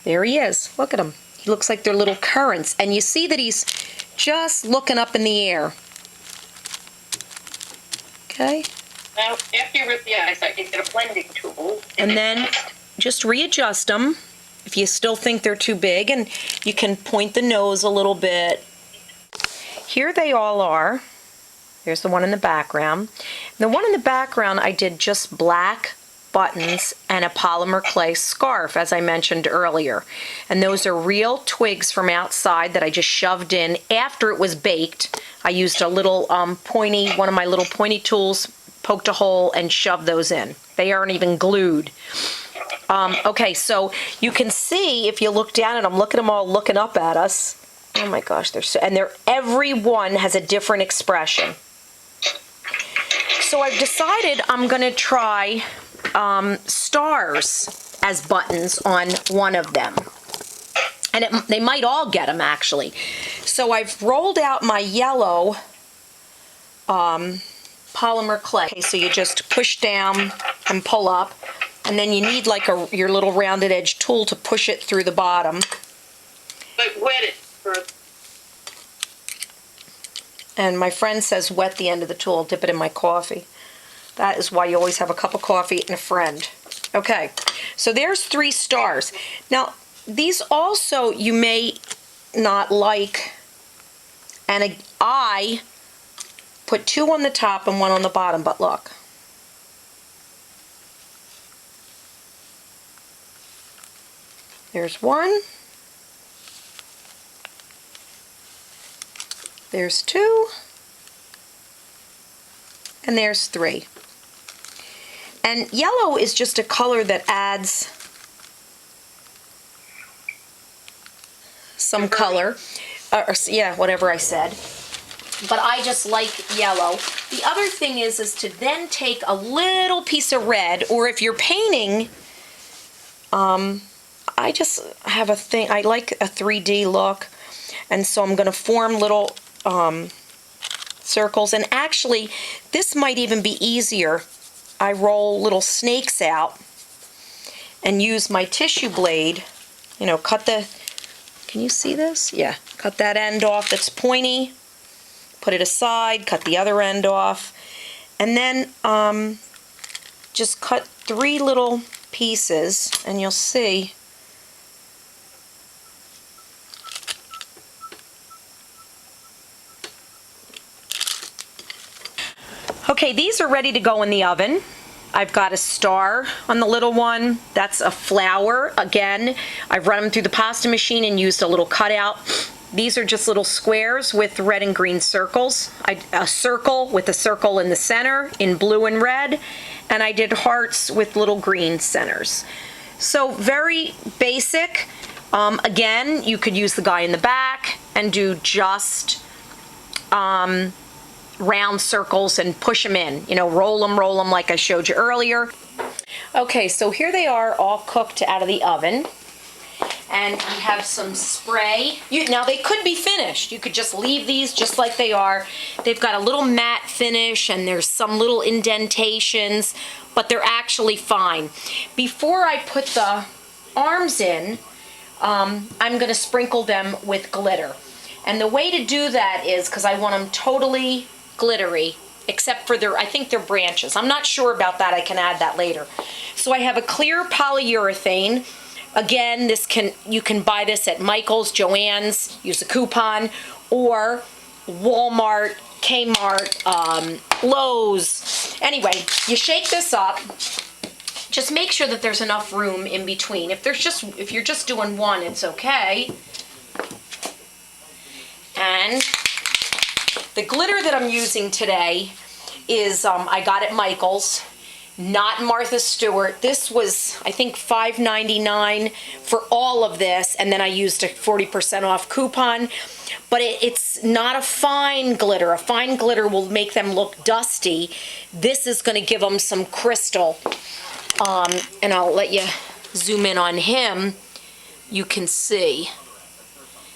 There he is. Look at him. He looks like they're little currants. And you see that he's just looking up in the air. Okay? Now, after you rip the ice out, you get a blending tool. And then just readjust them if you still think they're too big. And you can point the nose a little bit. Here they all are. There's the one in the background. The one in the background, I did just black buttons and a polymer clay scarf, as I mentioned earlier. And those are real twigs from outside that I just shoved in after it was baked. I used a little one of my little pointy tools, poked a hole and shoved those in. They aren't even glued. Okay, so you can see if you look down at them, look at them all looking up at us. Oh my gosh, every one has a different expression. So I've decided I'm going to try stars as buttons on one of them. And they might all get them, actually. So I've rolled out my yellow polymer clay. Okay, so you just push down and pull up. And then you need like your little rounded edge tool to push it through the bottom. But wet it first. And my friend says wet the end of the tool, dip it in my coffee. That is why you always have a cup of coffee and a friend. Okay, so there's 3 stars. Now, these also you may not like, and I put 2 on the top and 1 on the bottom, but look. There's 1. There's 2. And there's 3. And yellow is just a color that adds some color. Yeah, whatever I said. But I just like yellow. The other thing is to then take a little piece of red, or if you're painting, I just have a thing, I like a 3D look. And so I'm going to form little circles. And actually, this might even be easier. I roll little snakes out and use my tissue blade, cut can you see this? Yeah, cut that end off that's pointy, put it aside, cut the other end off, and then just cut 3 little pieces, and you'll see. Okay, these are ready to go in the oven. I've got a star on the little one. That's a flower. Again, I've run them through the pasta machine and used a little cutout. These are just little squares with red and green circles. A circle with a circle in the center in blue and red. And I did hearts with little green centers. So very basic. Again, you could use the guy in the back and do just round circles and push them in, roll them like I showed you earlier. Okay, so here they are all cooked out of the oven, and we have some spray. Now they could be finished. You could just leave these just like they are. They've got a little matte finish and there's some little indentations, but they're actually fine. Before I put the arms in, I'm going to sprinkle them with glitter. And the way to do that is, because I want them totally glittery, except for I think they're branches. I'm not sure about that. I can add that later. So I have a clear polyurethane. Again, you can buy this at Michael's, Joann's, use a coupon, or Walmart, Kmart, Lowe's. Anyway, you shake this up. Just make sure that there's enough room in between. If you're just doing one, it's okay. And the glitter that I'm using today is I got at Michael's, not Martha Stewart. This was, I think, $5.99 for all of this, and then I used a 40% off coupon. But it's not a fine glitter. A fine glitter will make them look dusty. This is going to give them some crystal. And I'll let you zoom in on him. You can see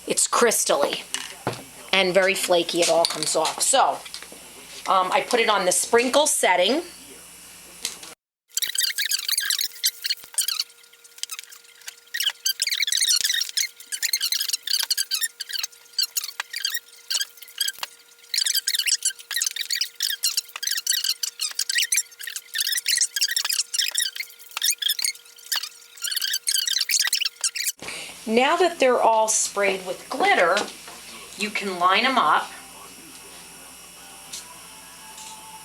it's crystally and very flaky. It all comes off. So I put it on the sprinkle setting. Now that they're all sprayed with glitter, you can line them up,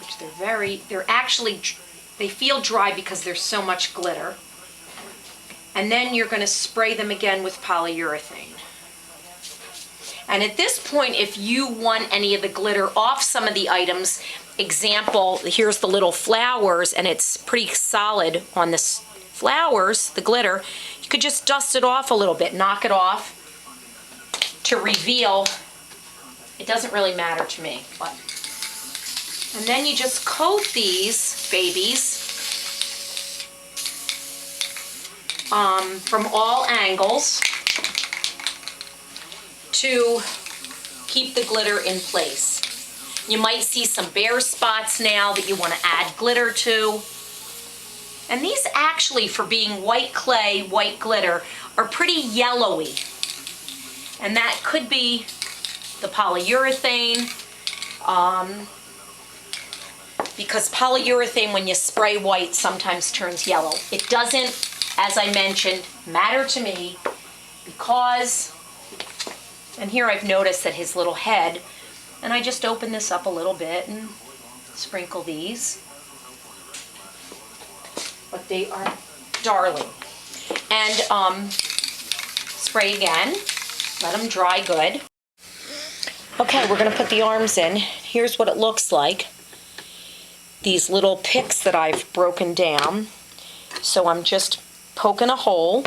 which they feel dry because there's so much glitter. And then you're going to spray them again with polyurethane. And at this point, if you want any of the glitter off some of the items, example, here's the little flowers, and it's pretty solid on the flowers, the glitter, you could just dust it off a little bit, knock it off to reveal. It doesn't really matter to me. But. And then you just coat these babies from all angles to keep the glitter in place. You might see some bare spots now that you want to add glitter to. And these actually, for being white clay, white glitter, are pretty yellowy. And that could be the polyurethane, because polyurethane, when you spray white, sometimes turns yellow. It doesn't, as I mentioned, matter to me because, and here I've noticed that his little head, and I just open this up a little bit and sprinkle these. But they are darling. And spray again, let them dry good. Okay, we're gonna put the arms in. Here's what it looks like. These little picks that I've broken down. So I'm just poking a hole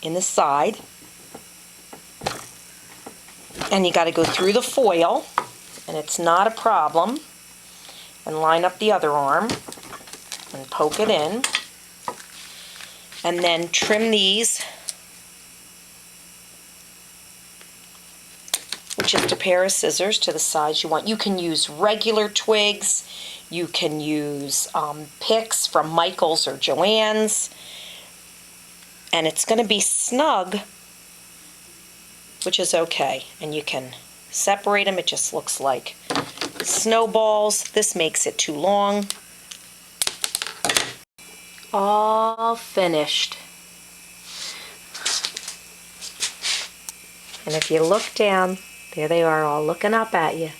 in the side. And you gotta go through the foil, and it's not a problem. And line up the other arm and poke it in. And then trim these with just a pair of scissors to the size you want. You can use regular twigs. You can use picks from Michael's or Joann's. And it's going to be snug, which is okay. And you can separate them. It just looks like snowballs. This makes it too long. All finished. And if you look down, there they are all looking up at you.